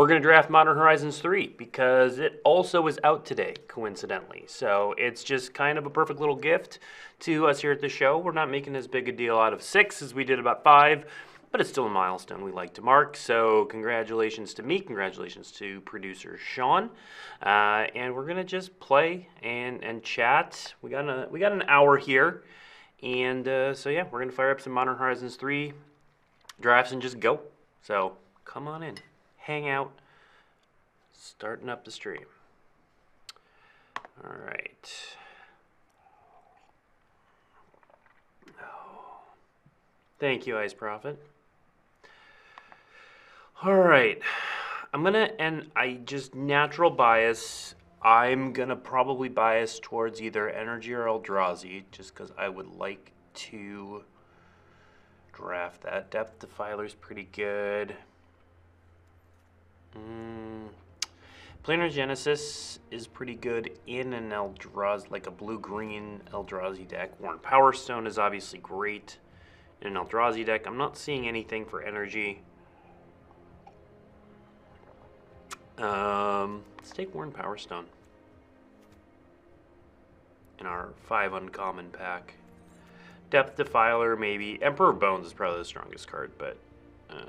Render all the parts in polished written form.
we're going to draft Modern Horizons 3 because it also is out today, coincidentally. So it's just kind of a perfect little gift to us here at the show. We're not making as big a deal out of 6 as we did about 5, but it's still a milestone we like to mark. So congratulations to me, congratulations to producer Sean, and we're going to just play and chat. We got an hour here, and so yeah, we're going to fire up some Modern Horizons 3 drafts and just go. So come on in. Hang out, starting up the stream. All right. Oh. Thank you, Ice Prophet. All right. Natural bias, I'm going to probably bias towards either Energy or Eldrazi, just because I would like to draft that. Depth Defiler's pretty good. Planar Genesis is pretty good in an Eldrazi, like a blue-green Eldrazi deck. Worn Power Stone is obviously great in an Eldrazi deck. I'm not seeing anything for Energy. Let's take Worn Power Stone in our 5 uncommon pack. Depth Defiler, maybe. Emperor of Bones is probably the strongest card, but I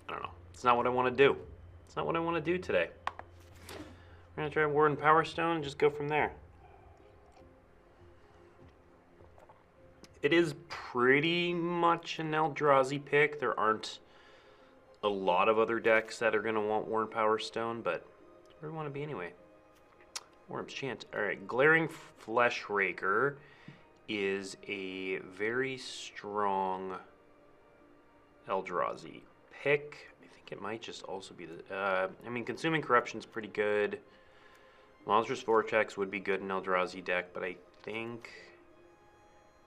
don't know. It's not what I want to do. It's not what I want to do today. We're going to try Warden Power Stone and just go from there. It is pretty much an Eldrazi pick. There aren't a lot of other decks that are going to want Warden Power Stone, but that's where we want to be anyway. Worm's Chant. Alright, Glaring Flesh Raker is a very strong Eldrazi pick. It might just also be the... Consuming Corruption's pretty good. Monstrous Vortex would be good in Eldrazi deck, but I think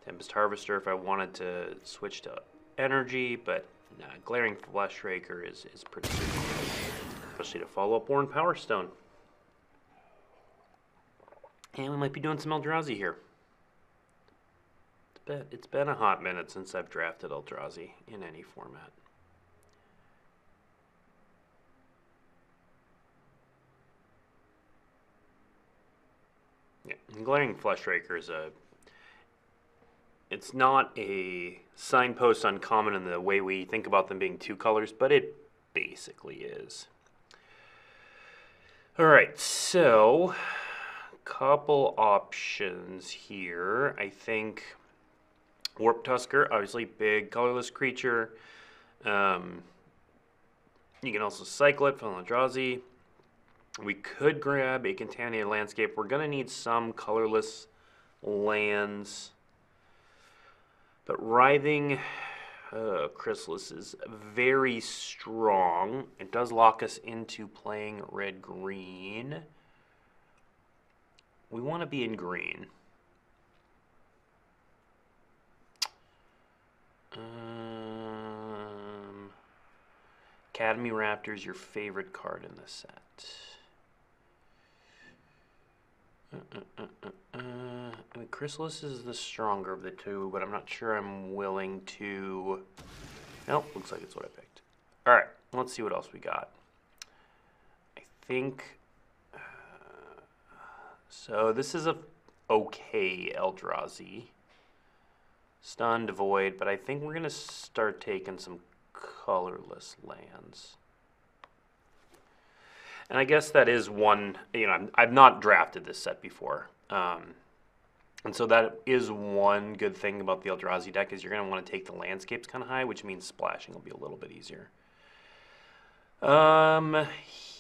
Tempest Harvester if I wanted to switch to Energy, but nah, Glaring Flesh Raker is pretty good, especially to follow up Worn Power Stone. And we might be doing some Eldrazi here. It's been a hot minute since I've drafted Eldrazi in any format. Yeah, Glaring Flesh Raker is it's not a signpost uncommon in the way we think about them being 2 colors, but it basically is. All right, so couple options here. I think Warp Tusker, obviously big colorless creature. You can also cycle it from Eldrazi. We could grab a Contaminated Landscape. We're going to need some colorless lands. But Writhing Chrysalis is very strong. It does lock us into playing red-green. We want to be in green. Academy Raptor is your favorite card in this set. Chrysalis is the stronger of the 2, but I'm not sure I'm willing to... Nope, looks like it's what I picked. Alright, let's see what else we got. I think... so this is a okay Eldrazi. Stunned, Void, but I think we're going to start taking some colorless lands. And I guess that is one, I've not drafted this set before. And so that is one good thing about the Eldrazi deck is you're going to want to take the landscapes kind of high, which means splashing will be a little bit easier.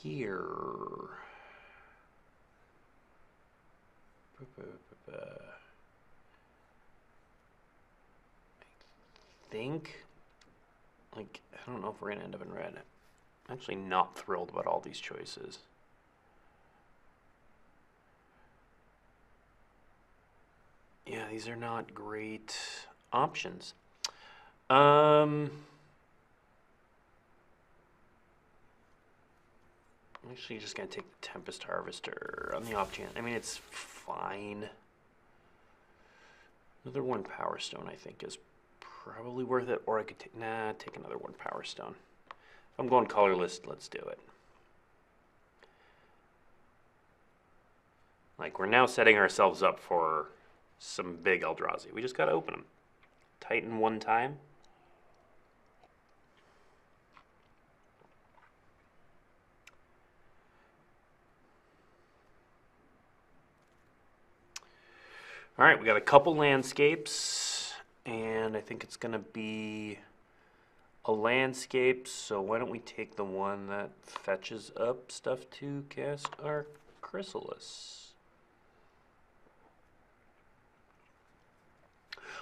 Here. I think, I don't know if we're going to end up in red. I'm actually not thrilled about all these choices. Yeah, these are not great options. I'm actually just going to take the Tempest Harvester on the off chance. I mean, it's fine. Another one Power Stone, I think, is probably worth it. Or I could take, take another one Power Stone. I'm going colorless, let's do it. Like, we're now setting ourselves up for some big Eldrazi. We just gotta open them. Titan one time. All right, we got a couple landscapes, and I think it's gonna be a landscape, so why don't we take the one that fetches up stuff to cast our Chrysalis.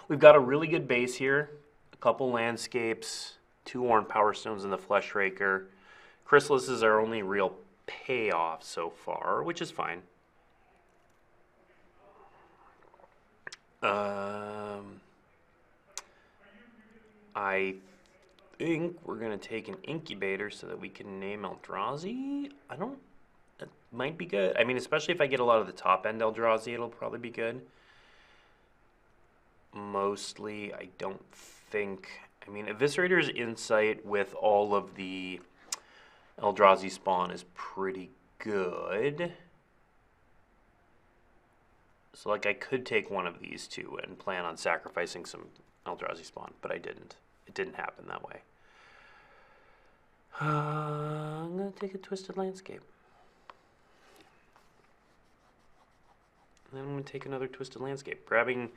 We've got a really good base here, a couple landscapes, 2 Worn Power Stones in the Flesh Raker. Chrysalis is our only real payoff so far, which is fine. I think we're going to take an Incubator so that we can name Eldrazi. That might be good. I mean, especially if I get a lot of the top end Eldrazi, it'll probably be good. Mostly, I don't think... I mean, Eviscerator's Insight with all of the Eldrazi spawn is pretty good. So, like, I could take one of these two and plan on sacrificing some Eldrazi spawn, but I didn't. It didn't happen that way. I'm going to take a Twisted Landscape. And then I'm going to take another Twisted Landscape. Grabbing...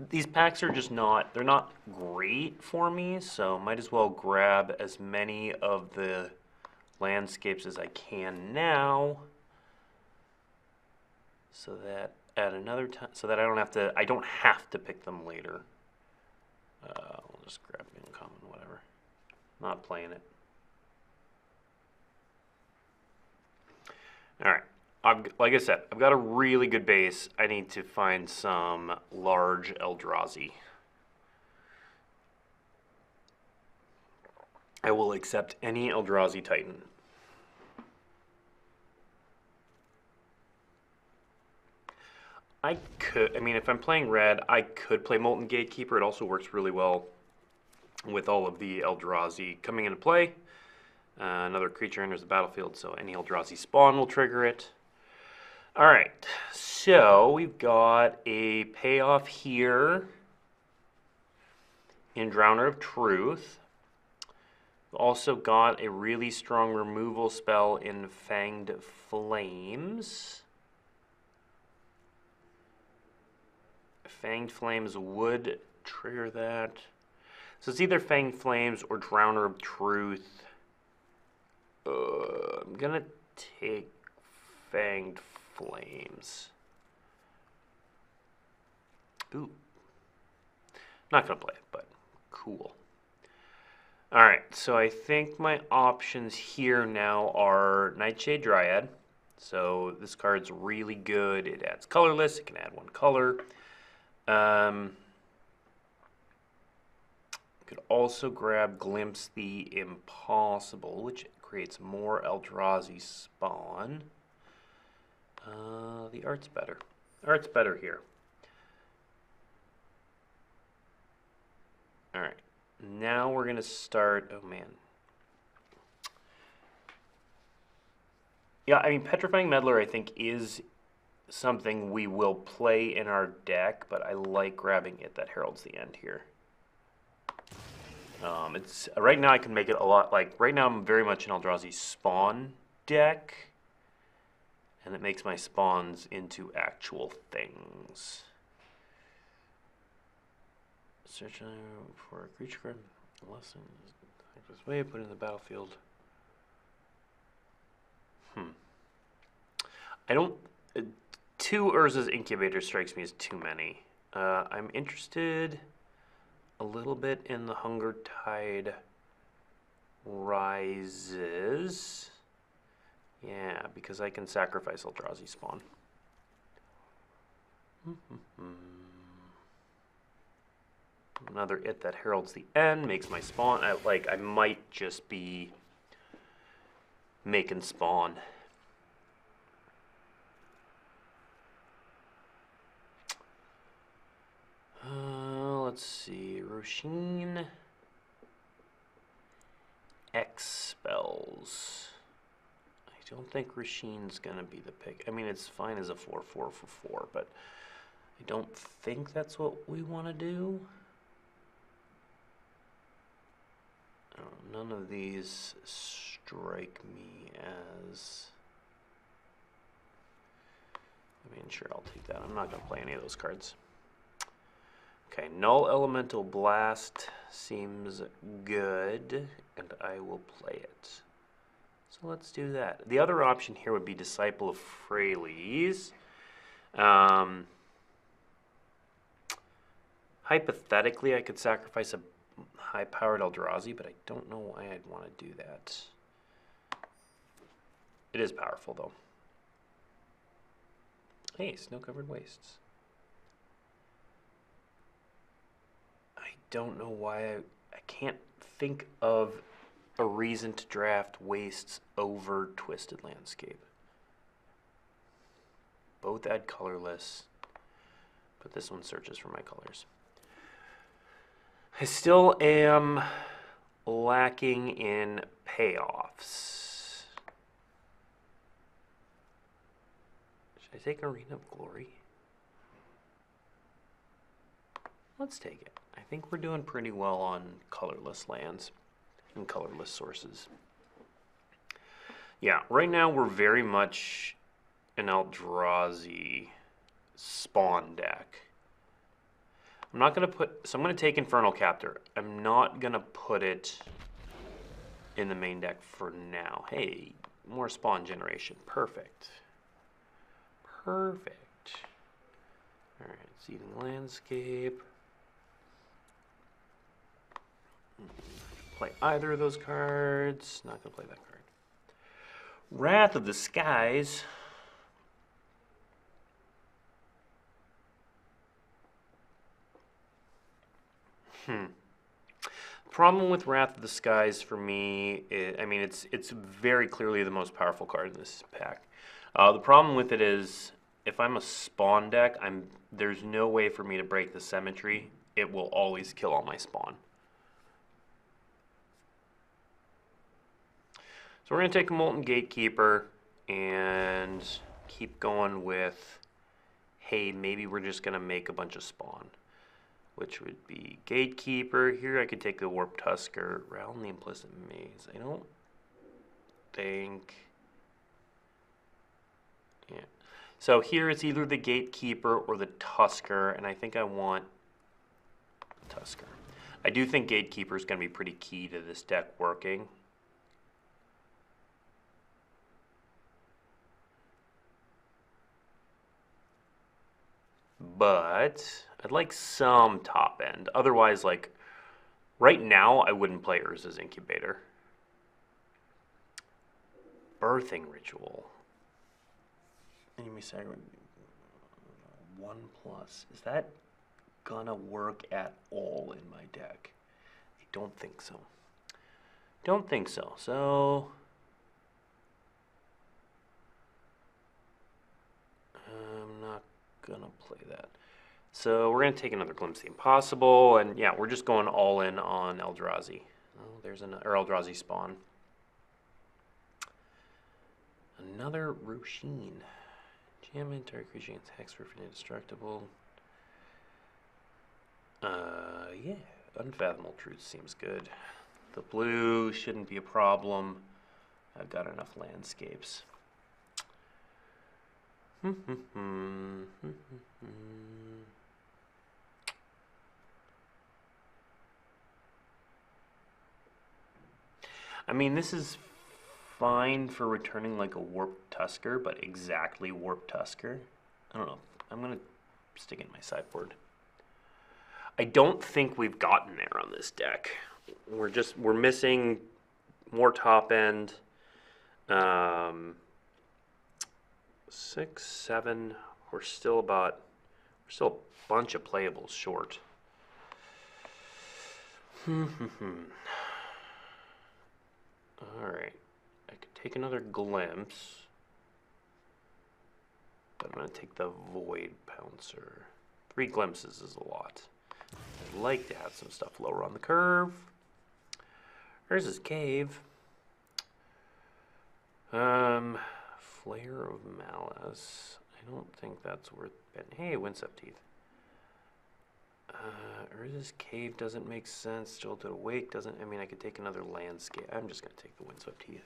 These packs are just not... They're not great for me, so might as well grab as many of the landscapes as I can now. So that at another time... So that I don't have to pick them later. We'll just grab an uncommon, whatever. Not playing it. Alright. Like I said, I've got a really good base. I need to find some large Eldrazi. I will accept any Eldrazi Titan. I mean, if I'm playing red, I could play Molten Gatekeeper. It also works really well with all of the Eldrazi coming into play. Another creature enters the battlefield, so any Eldrazi spawn will trigger it. Alright, so we've got a payoff here in Drowner of Truth. We've also got a really strong removal spell in Fanged Flames. Fanged Flames would trigger that. So it's either Fanged Flames or Drowner of Truth. I'm going to take Fanged Flames. Ooh. Not going to play it, but cool. Alright, so I think my options here now are Nightshade Dryad. So this card's really good. It adds colorless. It can add 1 color. Could also grab Glimpse the Impossible, which creates more Eldrazi spawn. The art's better. Art's better here. Alright. Now we're going to start... Oh, man. Yeah, I mean, Petrifying Meddler, I think, is something we will play in our deck, but I like grabbing it that heralds the end here. It's right now I can make it a lot, like, right now I'm very much an Eldrazi spawn deck, and it makes my spawns into actual things. Search for a creature card, unless this way, put it in the battlefield. I don't... 2 Urza's Incubator strikes me as too many. I'm interested a little bit in the Hunger Tide Rises. Yeah, because I can sacrifice Eldrazi spawn. Another It That Heralds the End makes my spawn. I might just be making spawn. Let's see, Roshin. X spells. I don't think Rashin's gonna be the pick. I mean, it's fine as a 4/4 for 4, but I don't think that's what we want to do. None of these strike me as... I mean, sure, I'll take that. I'm not going to play any of those cards. Okay, Null Elemental Blast seems good, and I will play it. So let's do that. The other option here would be Disciple of Freyles. Hypothetically, I could sacrifice a high-powered Eldrazi, but I don't know why I'd want to do that. It is powerful, though. Hey, Snow-Covered Wastes. I don't know why I can't think of a reason to draft Wastes over Twisted Landscape. Both add colorless, but this one searches for my colors. I still am lacking in payoffs. Should I take Arena of Glory? Let's take it. I think we're doing pretty well on colorless lands and colorless sources. Yeah, right now we're very much an Eldrazi spawn deck. I'm not going to put... So I'm going to take Infernal Captor. I'm not going to put it in the main deck for now. Hey, more spawn generation. Perfect. Perfect. Alright, Seething Landscape. Play either of those cards. Not going to play that card. Wrath of the Skies. Problem with Wrath of the Skies for me is, I mean, it's very clearly the most powerful card in this pack. The problem with it is, if I'm a spawn deck, there's no way for me to break the Symmetry. It will always kill all my spawn. So we're going to take a Molten Gatekeeper and keep going with, hey, maybe we're just going to make a bunch of spawn. Which would be Gatekeeper. Here I could take the Warp Tusker, Rattle in the Implicit Maze. I don't think... Yeah. So here it's either the Gatekeeper or the Tusker, and I think I want Tusker. I do think Gatekeeper is going to be pretty key to this deck working. But I'd like some top end. Otherwise, like, right now, I wouldn't play Urza's Incubator. Birthing Ritual. Enemy Sacrifice 1+. Is that gonna work at all in my deck? I don't think so. Don't think so. So... I'm not gonna play that. So we're gonna take another Glimpse of the Impossible, and yeah, we're just going all in on Eldrazi. Oh, there's another Eldrazi spawn. Another Roshin. Enchantment, target creature gains hexproof and indestructible. Yeah, Unfathomable Truth seems good. The blue shouldn't be a problem. I've got enough landscapes. I mean, this is fine for returning like a Warp Tusker, but exactly Warp Tusker. I don't know. I'm going to stick it in my sideboard. I don't think we've gotten there on this deck. We're missing more top end. 6, 7. We're still a bunch of playables short. Alright, I could take another Glimpse, but I'm going to take the Void Pouncer. 3 Glimpses is a lot. I'd like to have some stuff lower on the curve. Urza's Cave. Flare of Malice. I don't think that's worth betting. Hey, Windswept Teeth. Urza's Cave doesn't make sense. Jolted Awake doesn't. I mean, I could take another landscape. I'm just going to take the Windswept Teeth.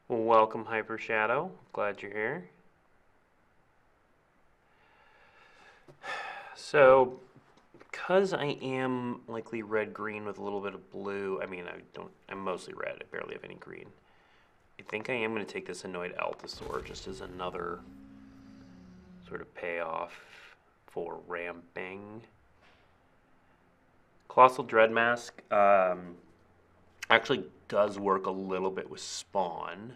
Welcome, Hyper Shadow. Glad you're here. So, because I am likely red-green with a little bit of blue, I mean, I'm mostly red. I barely have any green. I think I am going to take this Annoyed Altasaur just as another sort of payoff for ramping. Colossal Dreadmask actually does work a little bit with Spawn,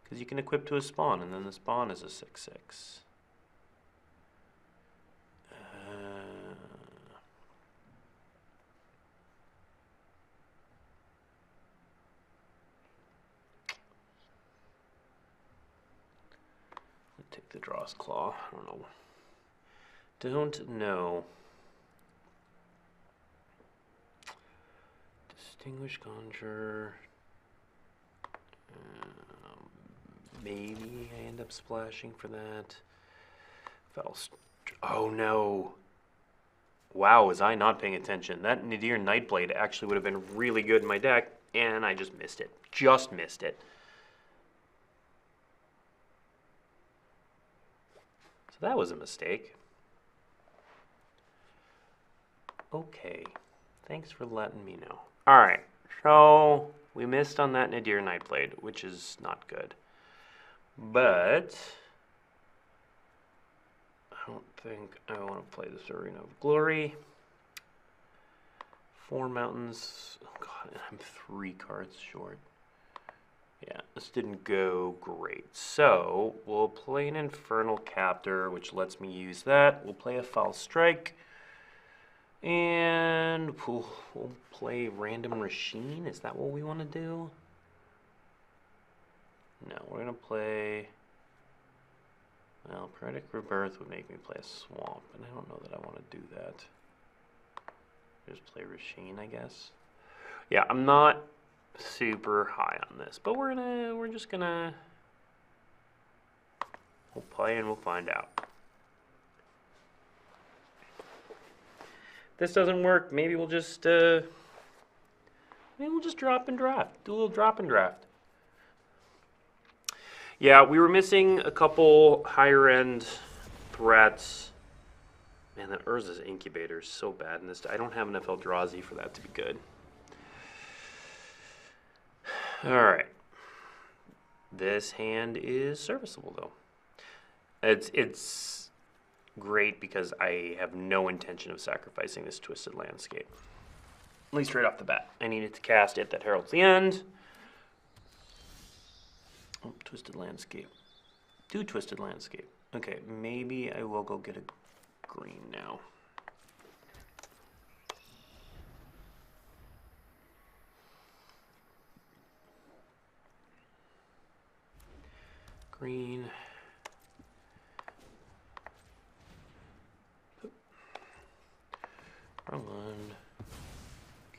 because you can equip to a Spawn, and then the Spawn is a 6/6. Take the Draw's Claw. I don't know. Don't know. Distinguished Conjure. Maybe I end up splashing for that. Oh no. Wow, was I not paying attention? That Nadir Nightblade actually would have been really good in my deck, and I just missed it. Just missed it. So that was a mistake. Okay, thanks for letting me know. Alright, so we missed on that Nadir Nightblade, which is not good. But I don't think I want to play this Arena of Glory. 4 mountains. Oh god, I'm 3 cards short. Yeah, this didn't go great. So we'll play an Infernal Captor, which lets me use that. We'll play a Foul Strike. And we'll play Random Rasheen. Is that what we want to do? No, we're going to play... Well, Poetic Rebirth would make me play a Swamp, and I don't know that I want to do that. Just play Rasheen, I guess. Yeah, I'm not super high on this, but we'll play and we'll find out. If this doesn't work, maybe we'll just drop and draft. Do a little drop and draft. Yeah, we were missing a couple higher end threats. Man, that Urza's Incubator is so bad in this. I don't have enough Eldrazi for that to be good. Alright. This hand is serviceable, though. It's great because I have no intention of sacrificing this Twisted Landscape. At least right off the bat. I needed to cast it that heralds the end. Oh, Twisted Landscape. 2 Twisted Landscape. Okay, maybe I will go get a green now. Green. Wrong one.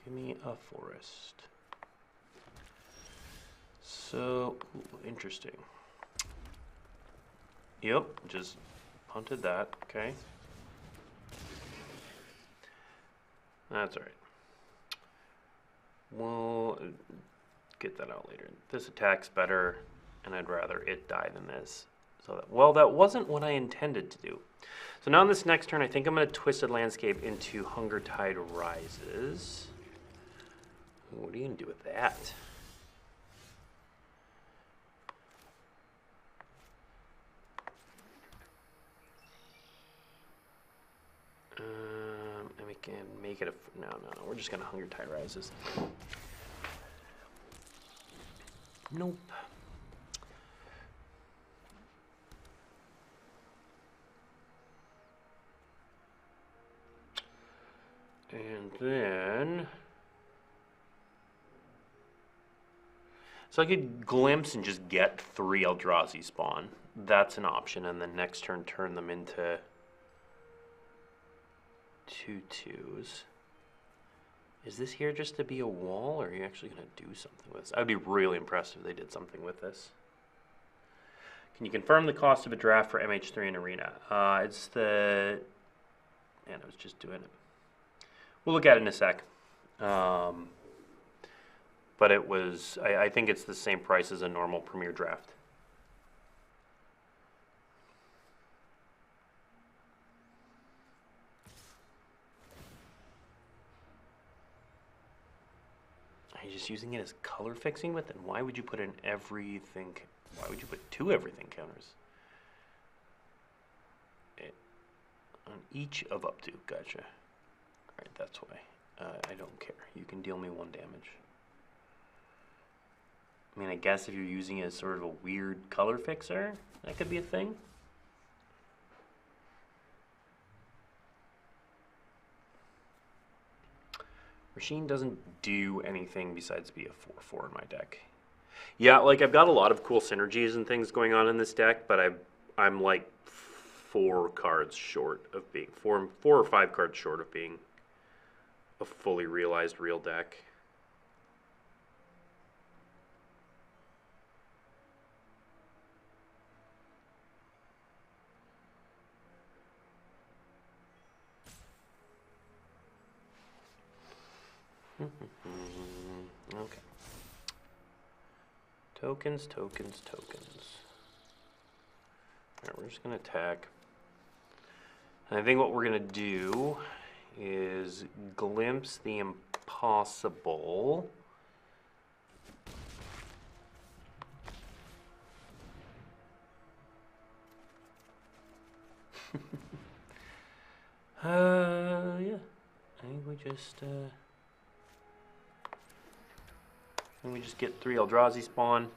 Give me a forest. So, ooh, interesting. Yep, just punted that, okay. That's alright. We'll get that out later. This attack's better, and I'd rather it die than this. So that, well, that wasn't what I intended to do. So now on this next turn, I think I'm going to Twisted Landscape into Hunger Tide Rises. What are you going to do with that? And we can make it a... No, we're just going to Hunger Tide Rises. Nope. And then... So I could glimpse and just get 3 Eldrazi spawn. That's an option, and then next turn turn them into 2/2s. Is this here just to be a wall, or are you actually going to do something with this? I would be really impressed if they did something with this. Can you confirm the cost of a draft for MH3 in Arena? It's the... Man, I was just doing it. We'll look at it in a sec. But it was... I think it's the same price as a normal Premier draft. Are you just using it as color fixing with it? Why would you put in everything... Why would you put 2 everything counters? On each of up to. Gotcha. Alright, that's why. I don't care. You can deal me 1 damage. I mean, I guess if you're using it as sort of a weird color fixer, that could be a thing. Machine doesn't do anything besides be a 4/4 in my deck. Yeah, like I've got a lot of cool synergies and things going on in this deck, but I'm like 4 cards short of being 4 or 5 cards short of being a fully realized real deck. Okay. Tokens, tokens, tokens. Alright, we're just going to attack. And I think what we're going to do is glimpse the impossible. Yeah. I think we just get 3 Eldrazi spawn.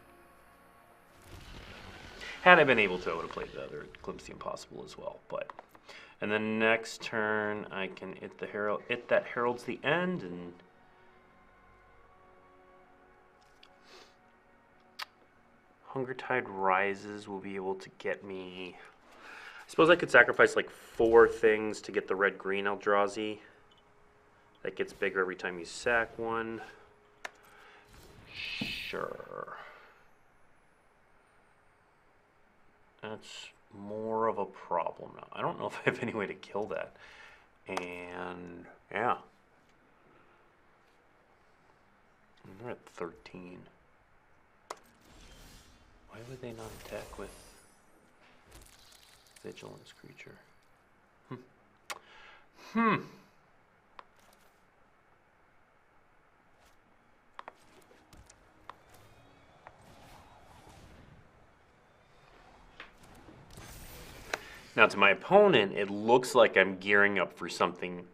Had I been able to, I would have played the other Glimpse the Impossible as well. But and then next turn I can hit the herald. That heralds the end, and Hungertide Rises will be able to get me. I suppose I could sacrifice like 4 things to get the red-green Eldrazi. That gets bigger every time you sack one. Sure. That's more of a problem now. I don't know if I have any way to kill that. And yeah. We're at 13. Why would they not attack with Vigilance Creature? Now, to my opponent, it looks like I'm gearing up for something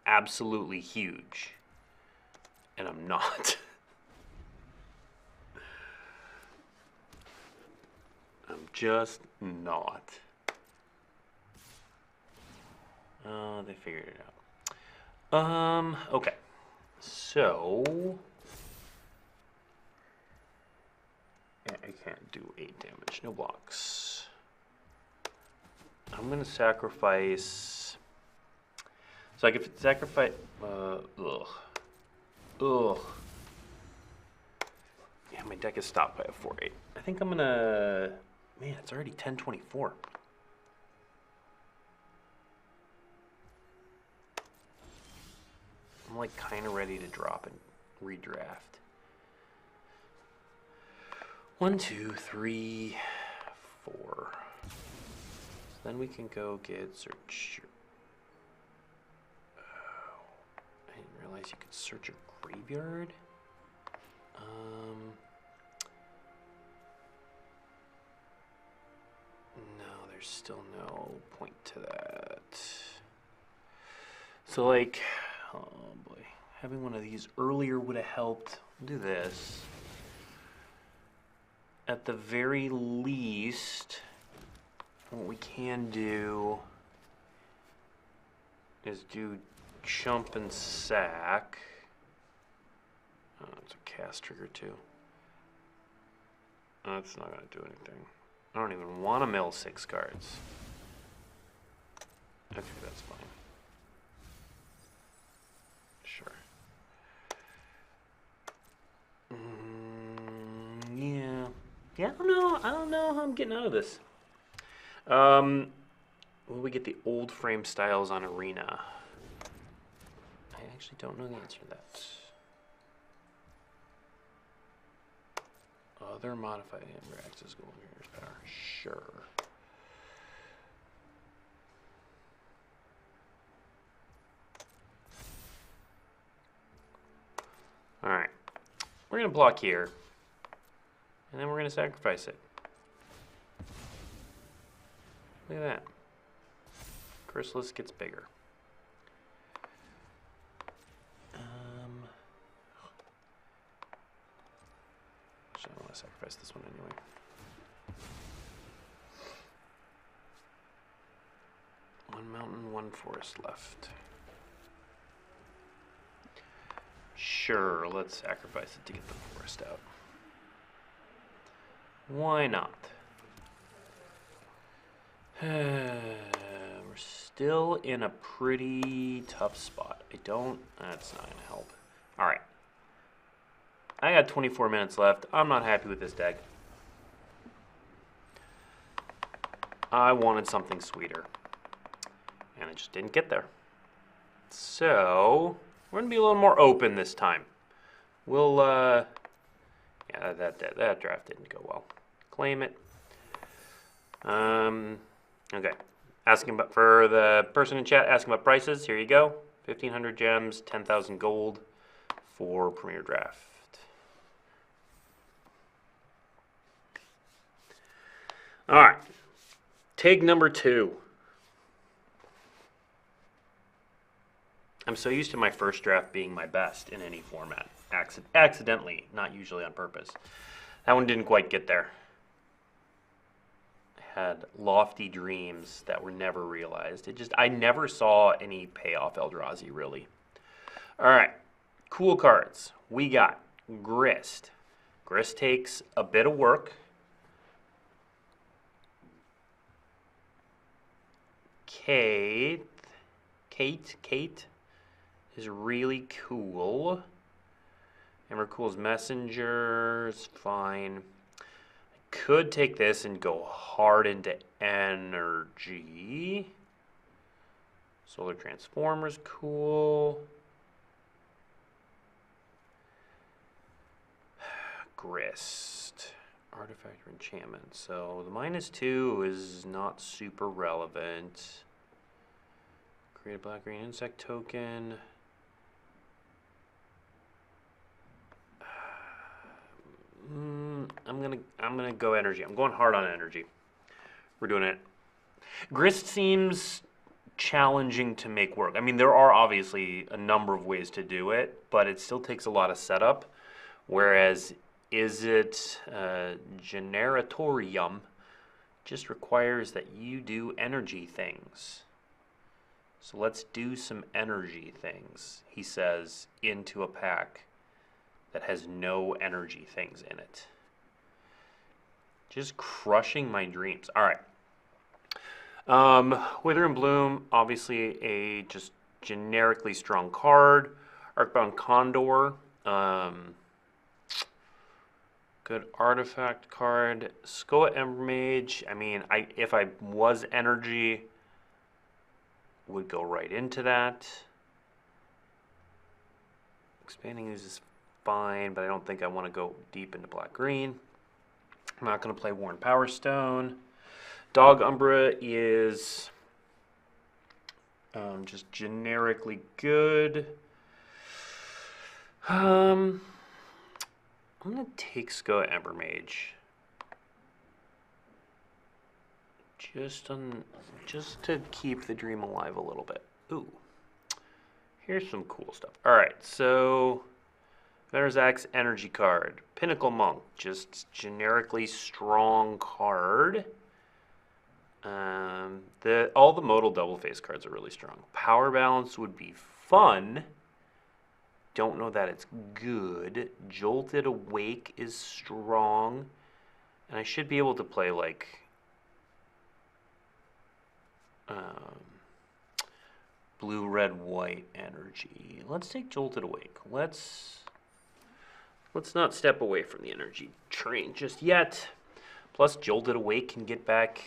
absolutely huge. And I'm not. I'm just not. They figured it out. Okay. So... yeah, I can't do 8 damage. No blocks. I'm gonna sacrifice. So I could sacrifice. Ugh. Yeah, my deck is stopped by a 4/8. I think I'm gonna. Man, it's already 10:24. I'm like kind of ready to drop and redraft. 1, 2, 3, 4. Then we can go get search. Oh, I didn't realize you could search a graveyard. No, there's still no point to that. So like, oh boy, having one of these earlier would have helped. I'll do this. At the very least, what we can do is do jump and sack. Oh, it's a cast trigger too. That's not going to do anything. I don't even want to mill 6 cards. Okay, that's fine. Sure. Yeah. Yeah, I don't know how I'm getting out of this. Will we get the old frame styles on Arena? I actually don't know the answer to that. Other modified hammer access gold mirrors power. Sure. Alright. We're going to block here. And then we're going to sacrifice it. Look at that. Chrysalis gets bigger. I don't want to sacrifice this one anyway. One mountain, one forest left. Sure, let's sacrifice it to get the forest out. Why not? We're still in a pretty tough spot. That's not gonna help. All right. I got 24 minutes left. I'm not happy with this deck. I wanted something sweeter. And I just didn't get there. So, we're going to be a little more open this time. We'll, yeah, that draft didn't go well. Claim it. Okay. Asking about, for the person in chat asking about prices, here you go. 1,500 gems, 10,000 gold for Premier Draft. All right. Take number 2. I'm so used to my first draft being my best in any format. Accidentally, not usually on purpose. That one didn't quite get there. I had lofty dreams that were never realized. I never saw any payoff Eldrazi, really. All right. Cool cards. We got Grist. Grist takes a bit of work. Kate is really cool. Emrakul's Messenger is fine. I could take this and go hard into energy. Solar Transformer's cool. Grist. Artifact or enchantment. So the -2 is not super relevant. Create a black-green insect token. I'm gonna go energy. I'm going hard on energy. We're doing it. Grist seems challenging to make work. I mean, there are obviously a number of ways to do it, but it still takes a lot of setup. Whereas, is it Generatorium just requires that you do energy things. So let's do some energy things, he says, into a pack that has no energy things in it. Just crushing my dreams. All right. Wither and Bloom, obviously a just generically strong card. Arcbound Condor, good artifact card. Skoa Embermage, I mean, if I was energy, would go right into that. Expanding Ooze is fine, but I don't think I want to go deep into black-green. I'm not going to play Worn Power Stone. Dog Umbra is just generically good. I'm going to take Skoa Embermage. Just to keep the dream alive a little bit. Ooh. Here's some cool stuff. Alright, so Venerzak's energy card. Pinnacle Monk, just generically strong card. All the modal double face cards are really strong. Power Balance would be fun. Don't know that it's good. Jolted Awake is strong. And I should be able to play like blue, red, white energy. Let's take Jolted Awake. Let's not step away from the energy train just yet. Plus, Jolted Awake can get back.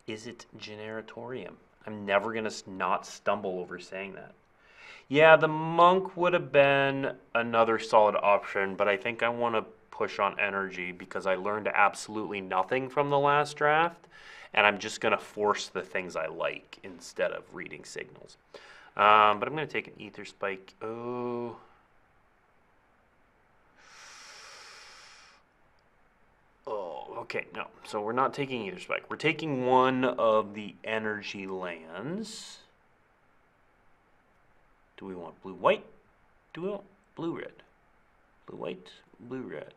Is it Generatorium? I'm never gonna not stumble over saying that. Yeah, the Monk would have been another solid option, but I think I want to push on energy because I learned absolutely nothing from the last draft, and I'm just going to force the things I like instead of reading signals. But I'm going to take an Ether Spike. Oh. Oh, okay, no. So we're not taking Ether Spike. We're taking one of the energy lands. Do we want blue-white? Do we want blue-red? Blue-white, blue-red.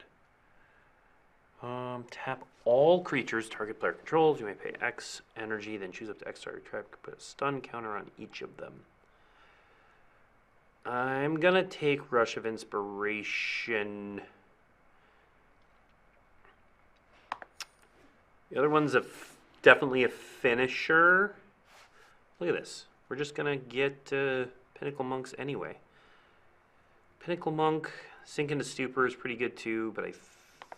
Tap all creatures target player controls. You may pay X energy, then choose up to X target trap. Put a stun counter on each of them. I'm gonna take Rush of Inspiration. The other one's definitely a finisher. Look at this. We're just gonna get Pinnacle Monks anyway. Pinnacle Monk, Sink into Stupor is pretty good too, but I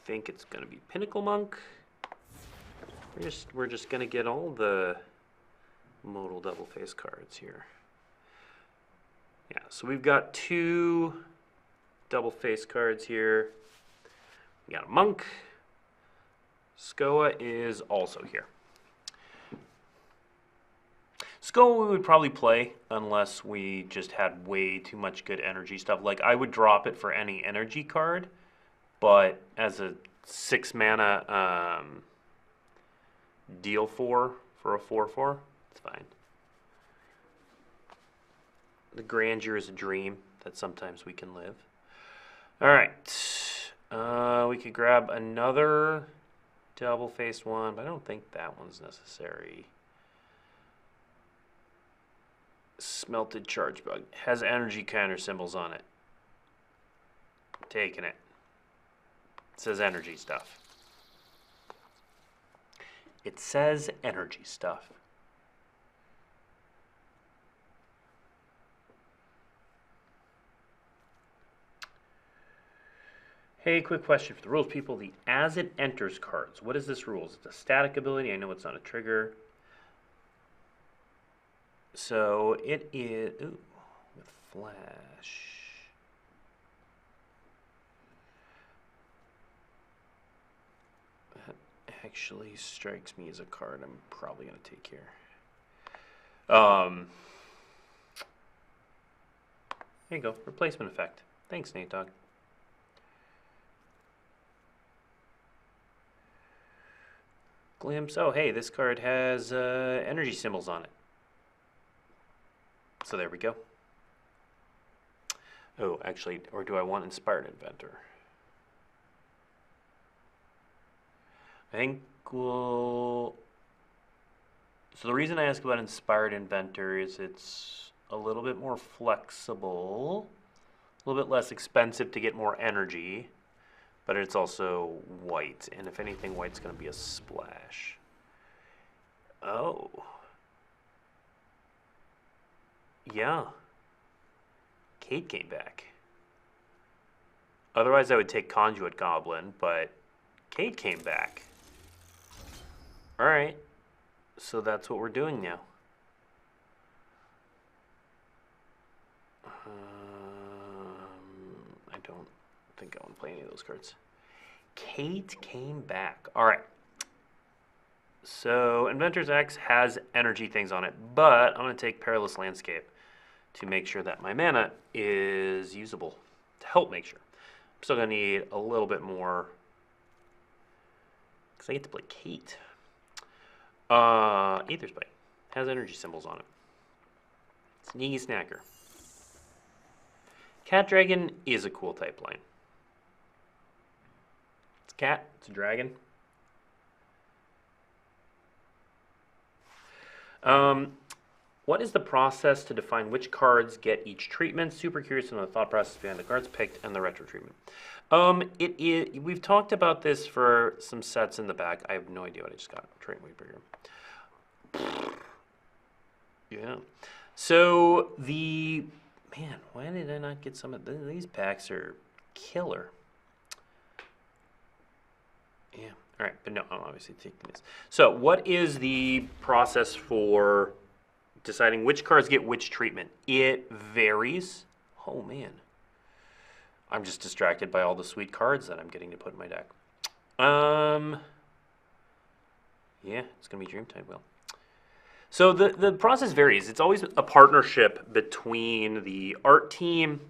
think it's gonna be Pinnacle Monk. We're just gonna get all the modal double face cards here. Yeah, so we've got 2 double face cards here. We got a Monk. Skoa is also here. Skoa we would probably play unless we just had way too much good energy stuff. Like, I would drop it for any energy card, but as a 6 mana deal for a 4/4, it's fine. The grandeur is a dream that sometimes we can live. All right, we could grab another double-faced one, but I don't think that one's necessary. Smelted Charge Bug has energy counter symbols on it. Taking it. It says energy stuff. It says energy stuff. Hey, quick question for the rules people. The As It Enters cards. What is this rules? It's a static ability. I know it's not a trigger. So it is, ooh, with flash. That actually strikes me as a card I'm probably going to take here. There you go, replacement effect. Thanks, Nate Dogg. Glimpse, oh hey, this card has energy symbols on it. So there we go. Oh, actually, or do I want Inspired Inventor? I think we'll... So the reason I ask about Inspired Inventor is it's a little bit more flexible, a little bit less expensive to get more energy, but it's also white, and if anything, white's going to be a splash. Oh. Yeah. Kate came back. Otherwise, I would take Conduit Goblin, but Kate came back. Alright. So that's what we're doing now. I don't think I want to play any of those cards. Kate came back. Alright. So Inventor's X has energy things on it, but I'm going to take Perilous Landscape to make sure that my mana is usable, to help make sure. I'm still going to need a little bit more, because I get to play Kate. Aether Spike has energy symbols on it. Sneaky Snacker. Cat Dragon is a cool type line. It's a cat, it's a dragon. What is the process to define which cards get each treatment? Super curious to know the thought process behind the cards picked and the retro treatment. It is. We've talked about this for some sets in the back. I have no idea what I just got. Train way bigger. Yeah. So man, why did I not get some of these packs? Are killer. Yeah. All right, but no, I'm obviously taking this. So, what is the process for deciding which cards get which treatment? It varies. Oh man. I'm just distracted by all the sweet cards that I'm getting to put in my deck. Yeah, it's gonna be Dreamtide Wheel. So the process varies. It's always a partnership between the art team,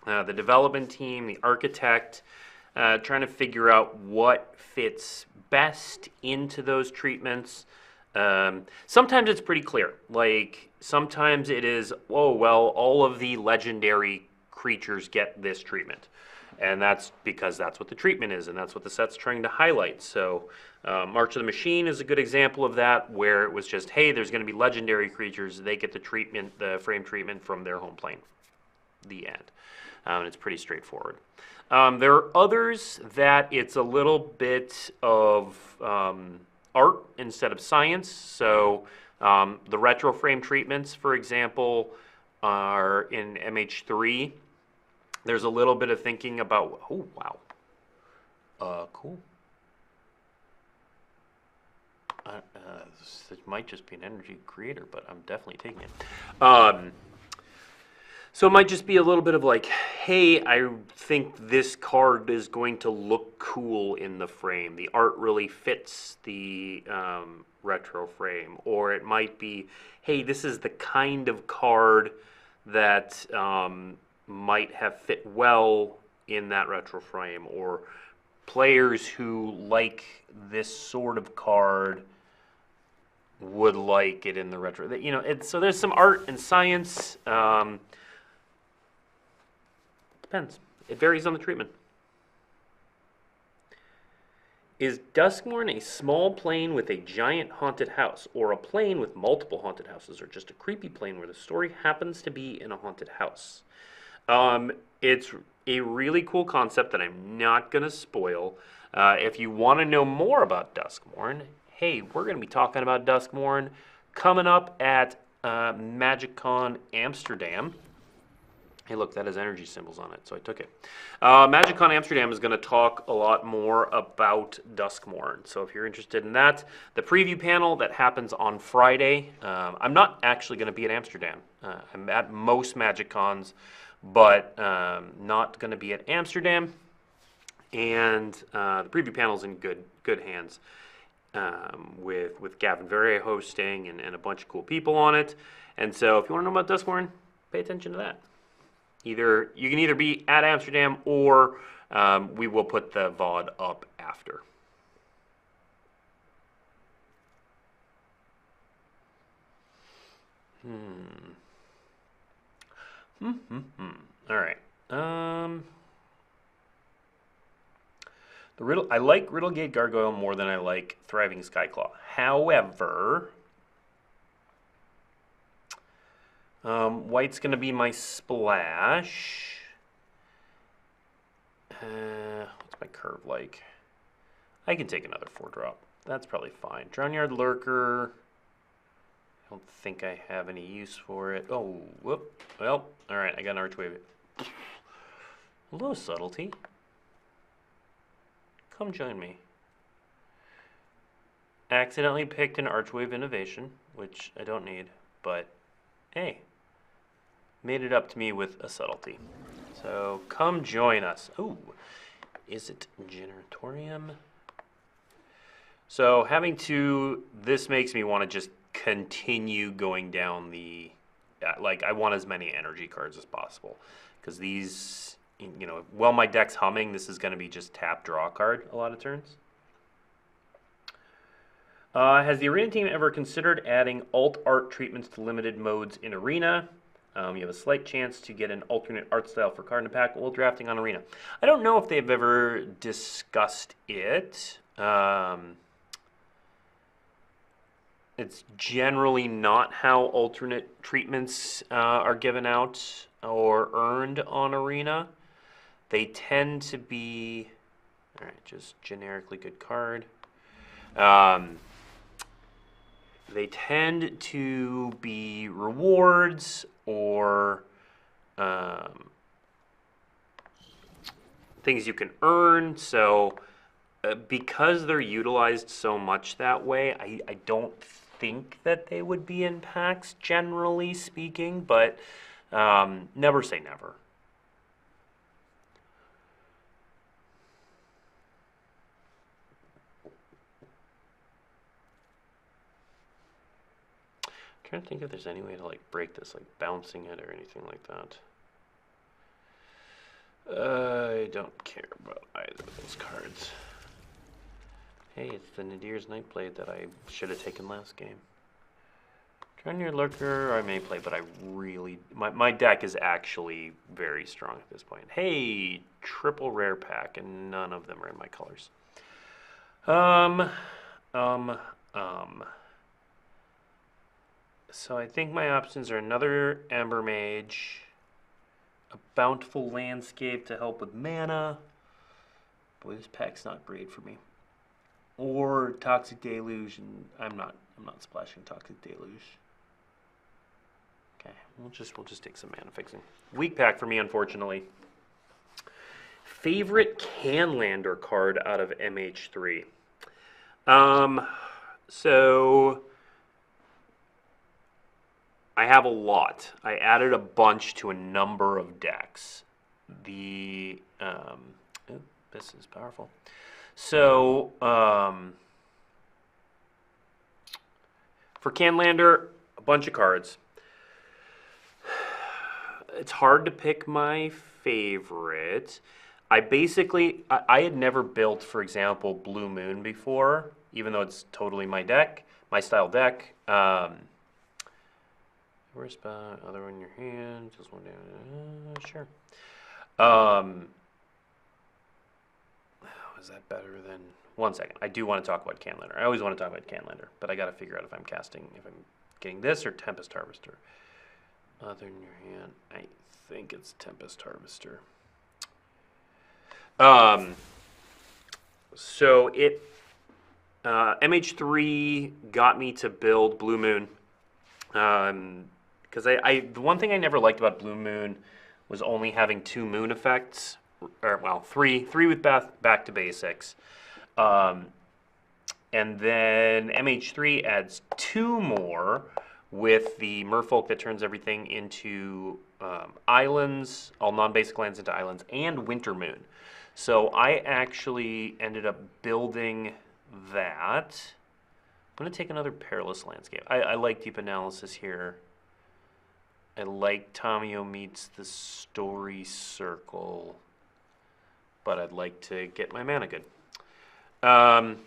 the development team, the architect, trying to figure out what fits best into those treatments. Sometimes it's pretty clear. Like sometimes it is, oh well, all of the legendary creatures get this treatment, and that's because that's what the treatment is, and that's what the set's trying to highlight. So March of the Machine is a good example of that, where it was just, hey, there's going to be legendary creatures, they get the treatment, the frame treatment from their home plane. The end. And it's pretty straightforward. There are others that it's a little bit of art instead of science. So the retro frame treatments, for example, are in MH3. There's a little bit of thinking about, oh, wow. Cool. It might just be an energy creator, but I'm definitely taking it. So it might just be a little bit of like, hey, I think this card is going to look cool in the frame. The art really fits the retro frame. Or it might be, hey, this is the kind of card that might have fit well in that retro frame. Or players who like this sort of card would like it in the retro. You know, so there's some art and science. Depends. It varies on the treatment. Is Duskmourn a small plane with a giant haunted house, or a plane with multiple haunted houses, or just a creepy plane where the story happens to be in a haunted house? It's a really cool concept that I'm not going to spoil. If you want to know more about Duskmourn, hey, we're going to be talking about Duskmourn coming up at MagicCon Amsterdam. Hey, look, that has energy symbols on it, so I took it. MagicCon Amsterdam is going to talk a lot more about Duskmourn. So if you're interested in that, the preview panel that happens on Friday. I'm not actually going to be at Amsterdam. I'm at most MagicCons, but not going to be at Amsterdam. And the preview panel is in good hands with Gavin Verre hosting and a bunch of cool people on it. And so if you want to know about Duskmourn, pay attention to that. You can either be at Amsterdam or we will put the VOD up after. All right. I like Riddlegate Gargoyle more than I like Thriving Skyclaw. However, white's going to be my splash. What's my curve like? I can take another 4-drop. That's probably fine. Drownyard Lurker. I don't think I have any use for it. Oh, whoop. Well, all right, I got an Archwave. Hello, Subtlety. Come join me. Accidentally picked an Archwave Innovation, which I don't need, but hey, made it up to me with a Subtlety. So come join us. Ooh, is it Generatorium? So this makes me want to just continue going down the, like I want as many energy cards as possible. Because these, while my deck's humming, this is going to be just tap, draw a card a lot of turns. Has the Arena team ever considered adding alt art treatments to limited modes in Arena? You have a slight chance to get an alternate art style for card and pack while drafting on Arena. I don't know if they've ever discussed it. It's generally not how alternate treatments are given out or earned on Arena. They tend to be, all right, just generically good card. They tend to be rewards or things you can earn. So because they're utilized so much that way, I don't think that they would be in packs, generally speaking, but never say never. I'm trying to think if there's any way to like break this, like bouncing it or anything like that. I don't care about either of those cards. Hey, it's the Nadir's Nightblade that I should have taken last game. Turn your lurker, I may play, but I really... My deck is actually very strong at this point. Hey, triple rare pack, and none of them are in my colors. So I think my options are another Ember Mage, a Bountiful Landscape to help with mana. Boy, this pack's not great for me. Or Toxic Deluge, and I'm not splashing Toxic Deluge. Okay, we'll just take some mana fixing. Weak pack for me, unfortunately. Favorite Canlander card out of MH3. So I have a lot. I added a bunch to a number of decks. This is powerful. So for Canlander, a bunch of cards. It's hard to pick my favorite. I had never built, for example, Blue Moon before, even though it's totally my deck, my style deck. Where's other one in your hand? Just one down. Sure. Is that better than... One second. I do want to talk about Canlander. I always want to talk about Canlander, but I got to figure out if I'm getting this or Tempest Harvester. Other in your hand. I think it's Tempest Harvester. So it... MH3 got me to build Blue Moon. Because the one thing I never liked about Blue Moon was only having 2 moon effects, or well, three with back to basics, and then MH3 adds 2 more with the Merfolk that turns everything into islands, all non-basic lands into islands, and Winter Moon. So I actually ended up building that. I'm going to take another Perilous Landscape. I like Deep Analysis here. I like Tamio Meets the Story Circle. But I'd like to get my mana good. Has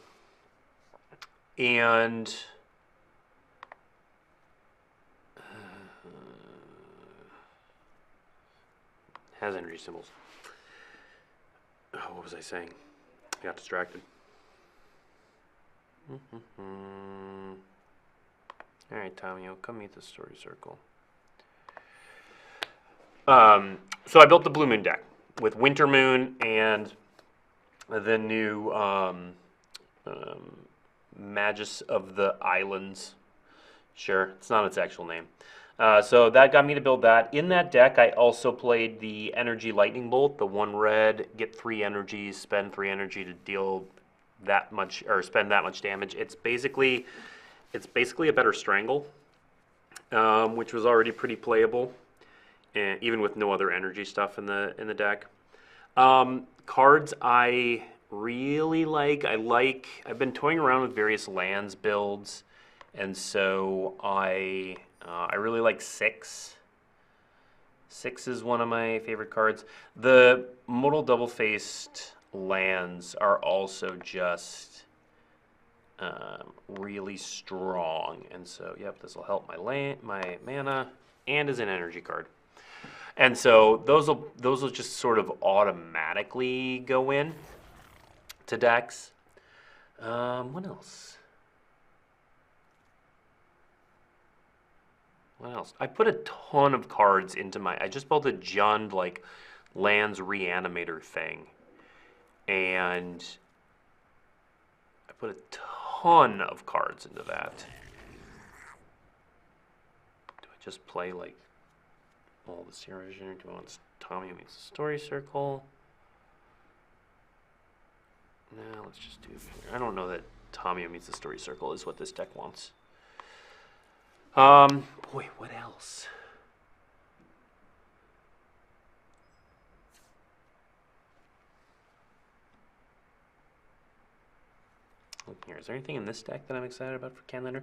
energy symbols. Oh, what was I saying? I got distracted. Alright, Tamio, come meet the Story Circle. So I built the Blue Moon deck with Winter Moon and the new Magus of the Islands. Sure, it's not its actual name. So that got me to build that. In that deck, I also played the Energy Lightning Bolt, the 1 red, get 3 energies, spend 3 energy to deal that much, or spend that much damage. It's basically a better Strangle, which was already pretty playable, and even with no other energy stuff in the deck. Cards I really like. I've been toying around with various lands builds, and so I really like 6. 6 is one of my favorite cards. The modal double-faced lands are also just really strong, and so yep, this will help my mana and is an energy card. And so those will just sort of automatically go in to decks. What else? What else? I put a ton of cards into I just built a Jund like lands reanimator thing. And I put a ton of cards into that. Do I just play like all the series? Do I want Tommy Meets the Story Circle? No, let's just do it. I don't know that Tommy Meets the Story Circle is what this deck wants. Boy, what else? Look here, is there anything in this deck that I'm excited about for Canlander?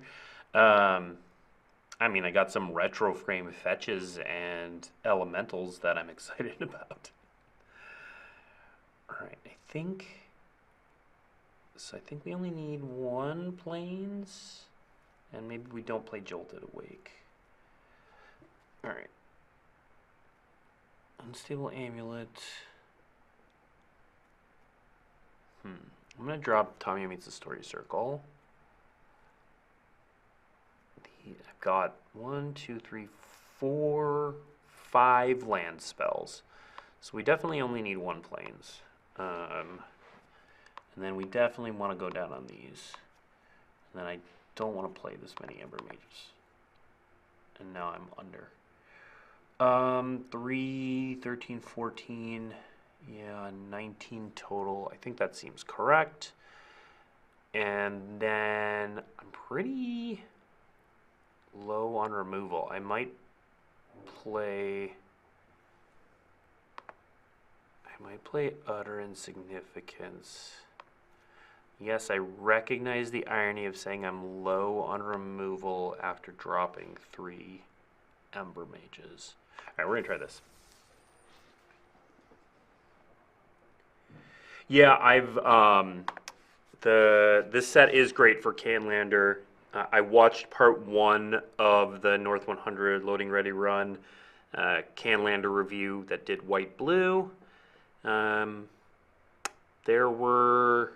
I mean, I got some retro frame fetches and elementals that I'm excited about. All right, I think we only need one planes, and maybe we don't play Jolted Awake. All right. Unstable Amulet. I'm going to drop Tommy Meets the Story Circle. I've got 1, 2, 3, 4, 5 land spells. So we definitely only need one planes. And then we definitely want to go down on these. And then I don't want to play this many Ember Mages. And now I'm under. 3, 13, 14... Yeah, 19 total. I think that seems correct. And then I'm pretty low on removal. I might play Utter Insignificance. Yes, I recognize the irony of saying I'm low on removal after dropping 3 Ember Mages. All right, we're going to try this. Yeah, this set is great for Canlander. I watched part 1 of the North 100 Loading Ready run, Canlander review that did white blue. There weren't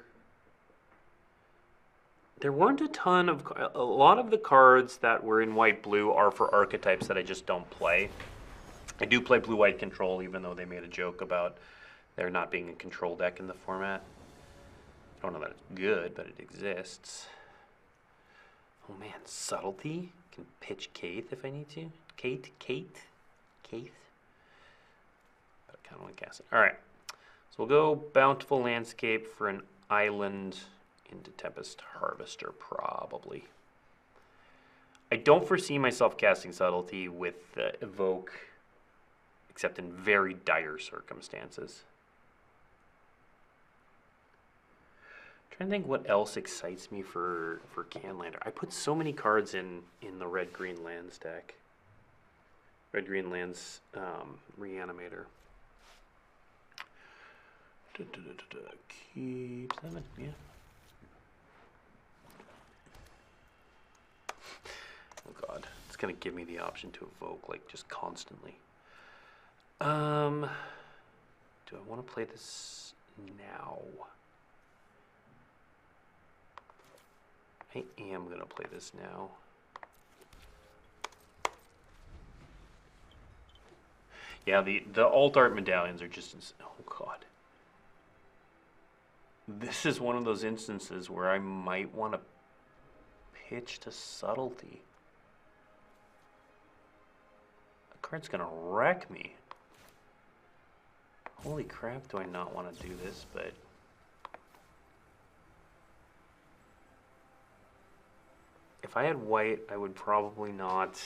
a lot of the cards that were in white blue are for archetypes that I just don't play. I do play blue white control, even though they made a joke about there not being a control deck in the format. I don't know that it's good, but it exists. Oh man, Subtlety. I can pitch Kaith if I need to. Kate. But I kind of want to cast it. All right, so we'll go Bountiful Landscape for an island into Tempest Harvester, probably. I don't foresee myself casting Subtlety with Evoke, except in very dire circumstances. Trying to think what else excites me for Canlander. I put so many cards in the red-green lands deck. Red-green lands reanimator. Keep them, yeah. Oh god, it's gonna give me the option to evoke like just constantly. Do I want to play this now? I am going to play this now. Yeah, the alt art medallions are just, oh god. This is one of those instances where I might want to pitch to Subtlety. That card's going to wreck me. Holy crap, do I not want to do this, but if I had white, I would probably not.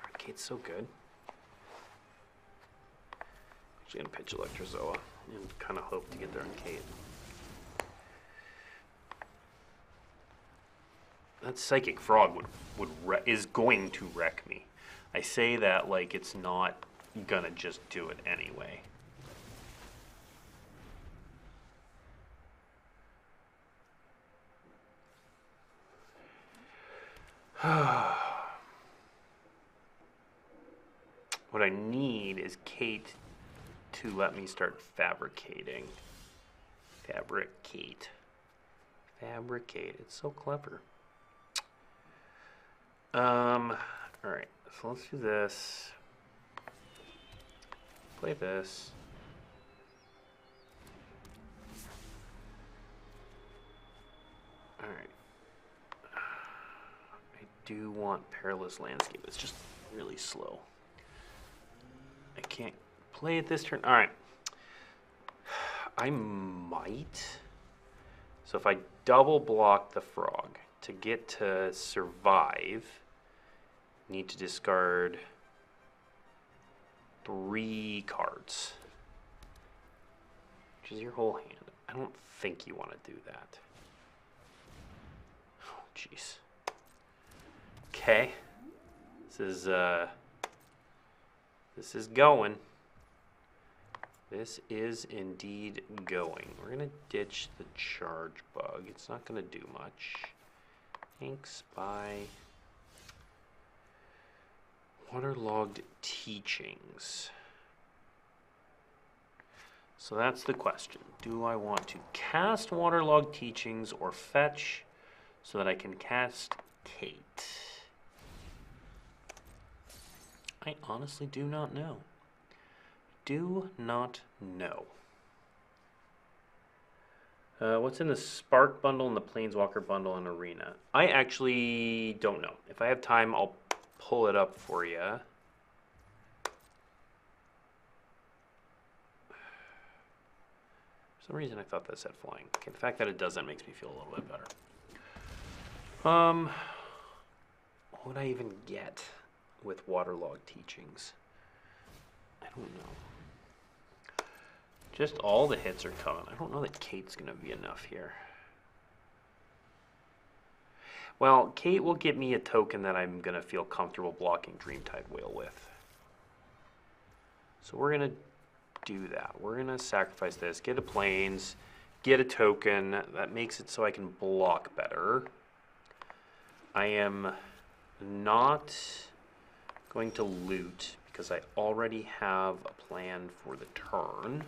Arcade's so good. Actually gonna pitch Electrozoa and kind of hope to get there on Kate. That Psychic Frog is going to wreck me. I say that like it's not gonna just do it anyway. What I need is Kate to let me start fabricating. Fabricate. It's so clever. Alright, so let's do this. play this. Alright. I do want Perilous Landscape. It's just really slow. I can't play it this turn. Alright. I might. So if I double block the frog to get to survive, need to discard 3 cards, which is your whole hand. I don't think you want to do that. Oh, jeez. Okay. This is going. This is indeed going. We're gonna ditch the Charge Bug. It's not gonna do much. Ink Spy. Waterlogged Teachings. So that's the question. Do I want to cast Waterlogged Teachings or fetch so that I can cast Kate? I honestly do not know. Do not know. What's in the Spark bundle and the Planeswalker bundle and Arena? I actually don't know. If I have time, I'll pull it up for you. For some reason, I thought that said flying. Okay, the fact that it doesn't makes me feel a little bit better. What would I even get with Waterlogged Teachings? I don't know. Just all the hits are coming. I don't know that Kate's going to be enough here. Well, Kate will get me a token that I'm going to feel comfortable blocking Dreamtide Whale with. So we're going to do that. We're going to sacrifice this, get a Plains, get a token. That makes it so I can block better. I am not going to loot because I already have a plan for the turn.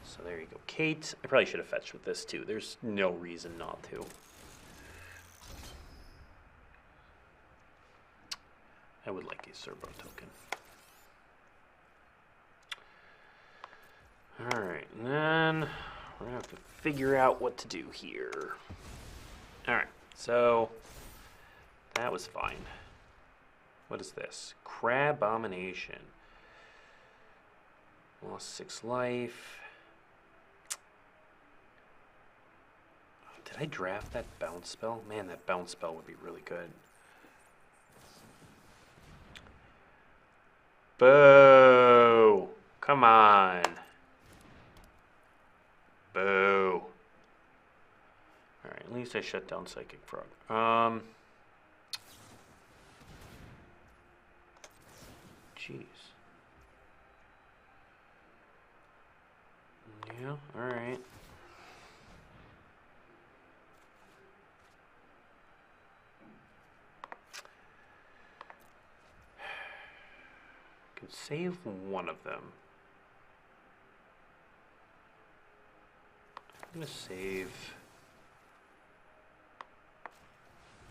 So there you go. Kate, I probably should have fetched with this too. There's no reason not to. I would like a Serbo token. Alright, and then we're going to have to figure out what to do here. Alright, so that was fine. What is this? Crabomination. Lost 6 life. Did I draft that bounce spell? Man, that bounce spell would be really good. Boo! Come on. Boo. Alright, at least I shut down Psychic Frog. Jeez. Yeah, alright. Can save one of them. I'm gonna save.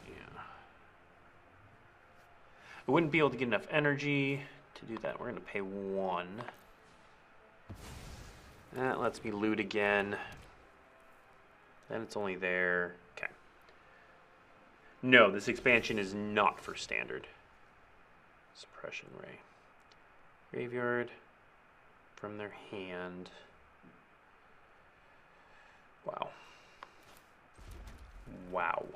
Yeah. I wouldn't be able to get enough energy to do that. We're gonna pay 1. That lets me loot again. Then it's only there. Okay. No, this expansion is not for standard. Suppression Ray. Graveyard from their hand. Wow. Wow.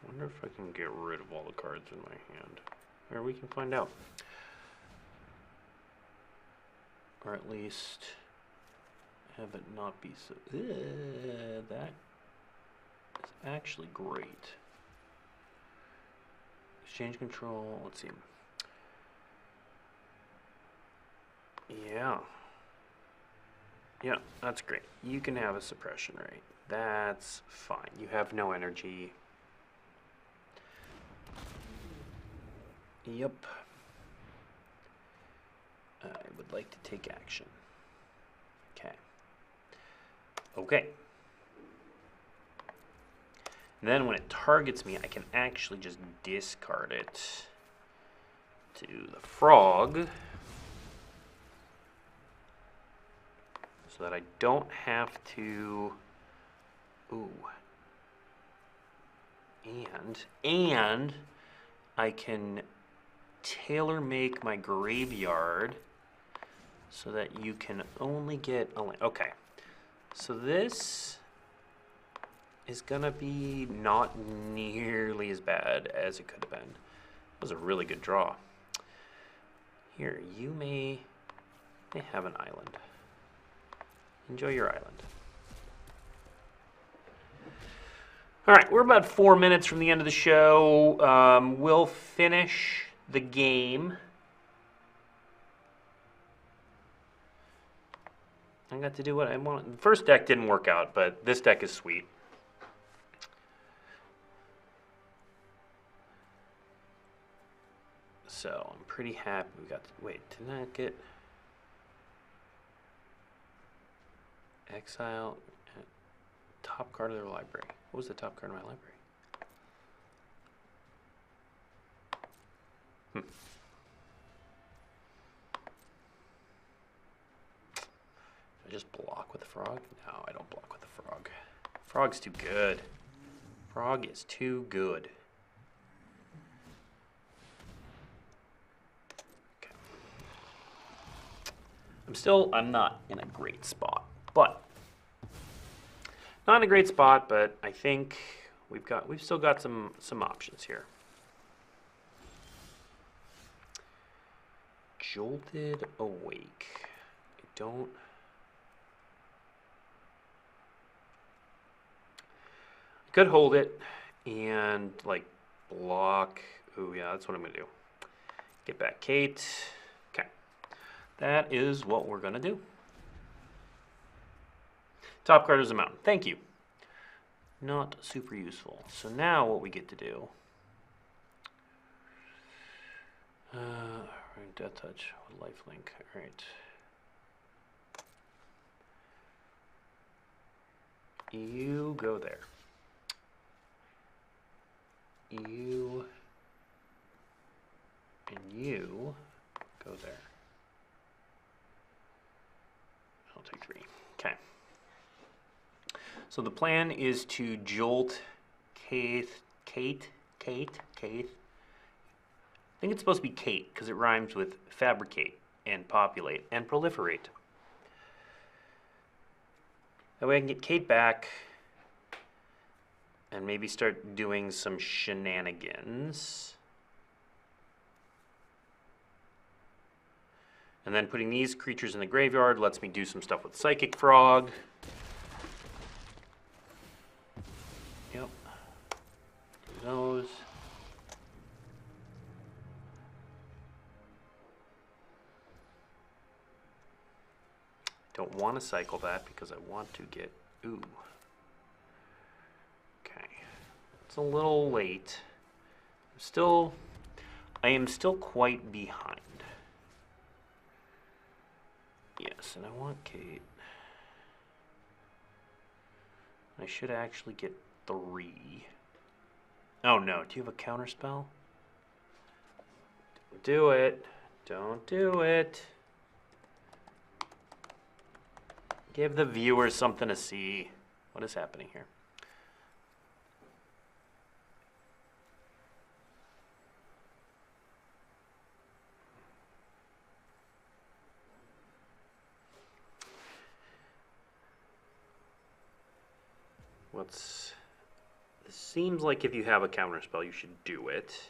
Wonder if I can get rid of all the cards in my hand. Or we can find out. Or at least have it not be so. That is actually great. Exchange control. Let's see. Yeah. Yeah, that's great. You can have a suppression rate. That's fine. You have no energy. Yep. I would like to take action. Okay. And then when it targets me, I can actually just discard it to the frog so that I don't have to... Ooh. And I can tailor make my graveyard so that you can only get a land. Okay. So this is gonna be not nearly as bad as it could have been. It was a really good draw. Here, you may have an island. Enjoy your island. All right, we're about 4 minutes from the end of the show. We'll finish the game. I got to do what I want. The first deck didn't work out, but this deck is sweet. So I'm pretty happy we got to, wait, did I get exile top card of their library? What was the top card of my library? Do I just block with the frog? No, I don't block with the frog. Frog's too good. Frog is too good. I'm not in a great spot, but not in a great spot, but I think we've still got some options here. Jolted Awake. I could hold it and like block. Ooh, yeah, that's what I'm gonna do. Get back Kate. Okay. That is what we're going to do. Top card is a mountain. Thank you. Not super useful. So now what we get to do... Death Touch, lifelink. All right. You go there. You and you go there. I'll take 3. Okay. So the plan is to jolt Kate. I think it's supposed to be Kate because it rhymes with fabricate and populate and proliferate. That way I can get Kate back and maybe start doing some shenanigans. And then putting these creatures in the graveyard lets me do some stuff with Psychic Frog. Yep. Do those. Don't want to cycle that because I want to get... Ooh. Okay. It's a little late. I am still quite behind. Yes, and I want Kate. I should actually get 3. Oh no, do you have a counter spell? Don't do it. Don't do it. Give the viewers something to see. What is happening here? This seems like if you have a counter spell, you should do it.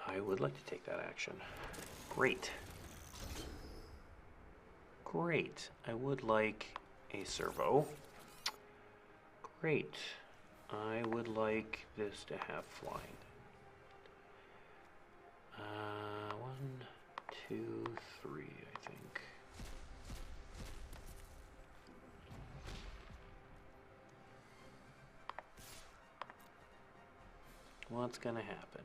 I would like to take that action. Great. Great. I would like a servo. Great. I would like this to have flying. 1, 2, 3, I think. What's gonna happen?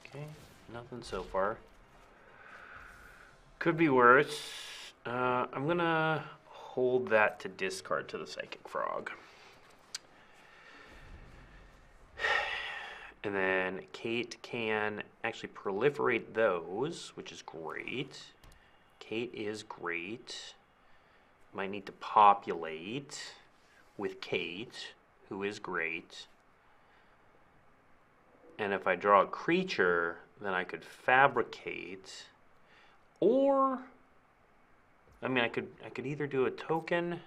Okay, nothing so far. Could be worse. I'm gonna hold that to discard to the Psychic Frog. And then Kate can actually proliferate those, which is great. Kate is great. Might need to populate with Kate, who is great. And if I draw a creature, then I could fabricate, or I mean, I could either do a token,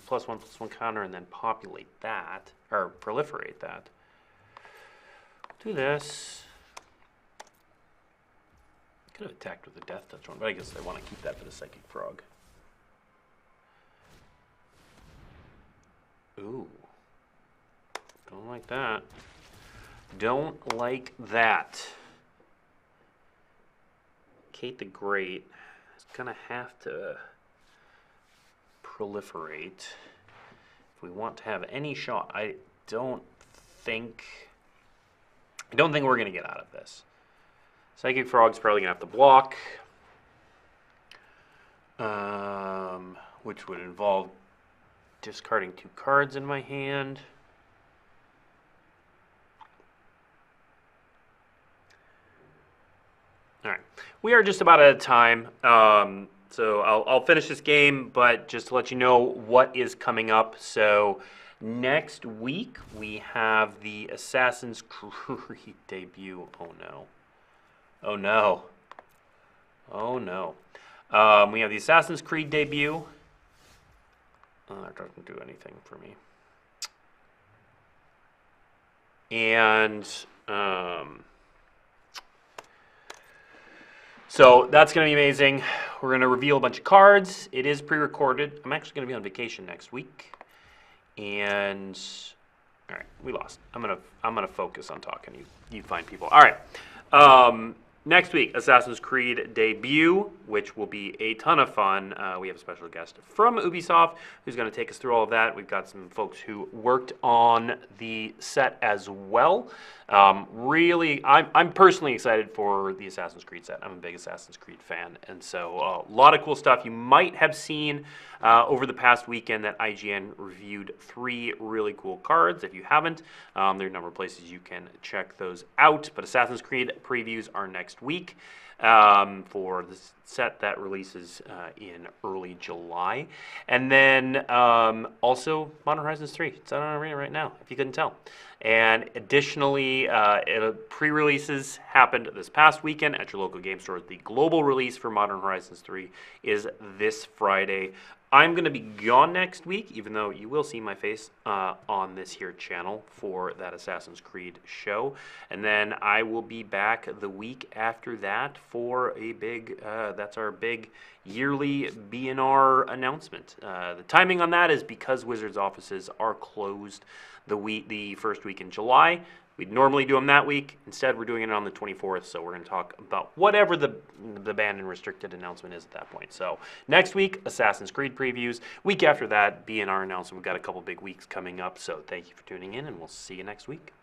+1/+1 counter, and then populate that or proliferate that. Do this. Could have attacked with a Death Touch one, but I guess I want to keep that for the Psychic Frog. Ooh, don't like that. Don't like that. Kate the Great is gonna have to proliferate if we want to have any shot. I don't think we're gonna get out of this. Psychic Frog's probably gonna have to block, which would involve discarding 2 cards in my hand. All right, we are just about out of time, so I'll finish this game, but just to let you know what is coming up. So next week we have the Assassin's Creed debut. Oh no! Oh no! Oh no! We have the Assassin's Creed debut. That doesn't do anything for me. And so that's going to be amazing. We're going to reveal a bunch of cards. It is pre-recorded. I'm actually going to be on vacation next week. And all right, we lost. I'm gonna focus on talking. You fine people. All right. Next week, Assassin's Creed debut, which will be a ton of fun. We have a special guest from Ubisoft who's going to take us through all of that. We've got some folks who worked on the set as well. Really, I'm personally excited for the Assassin's Creed set. I'm a big Assassin's Creed fan, and so a lot of cool stuff. You might have seen over the past weekend that IGN reviewed 3 really cool cards. If you haven't, there are a number of places you can check those out. But Assassin's Creed previews are next week for the set that releases in early July. And then also Modern Horizons 3. It's out on Arena right now, if you couldn't tell. And additionally, pre-releases happened this past weekend at your local game stores. The global release for Modern Horizons 3 is this Friday. I'm going to be gone next week, even though you will see my face on this here channel for that Assassin's Creed show. And then I will be back the week after that for a big, that's our big yearly BNR announcement. The timing on that is because Wizards offices are closed the first week in July. We'd normally do them that week. Instead, we're doing it on the 24th, so we're going to talk about whatever the banned and restricted announcement is at that point. So next week, Assassin's Creed previews. Week after that, BNR announcement. We've got a couple big weeks coming up, so thank you for tuning in, and we'll see you next week.